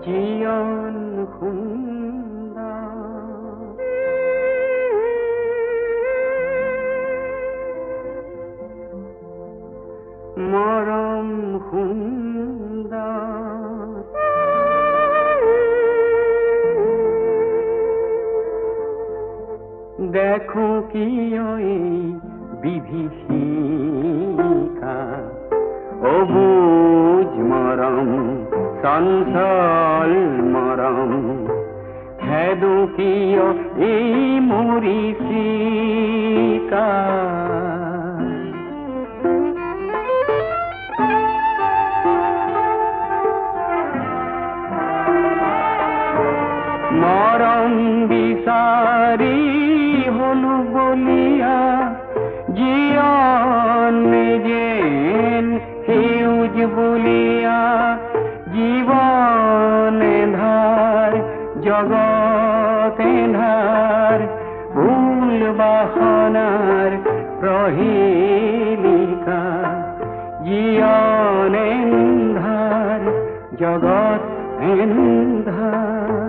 জীবন সুন্দর মরম সুন্দর দেখো কি ওই বিভীষিকা অবুজ মরম চঞ্চল মরম হেদু কিয় এই মরিচিকা মরম বিচারি হলু বলিয়া জীবন যেন সেউজ বলিয়া জীবন ধার জগৎ ধার ভুল বাসনার প্রহেলিকা জীবন ধার জগৎ ধার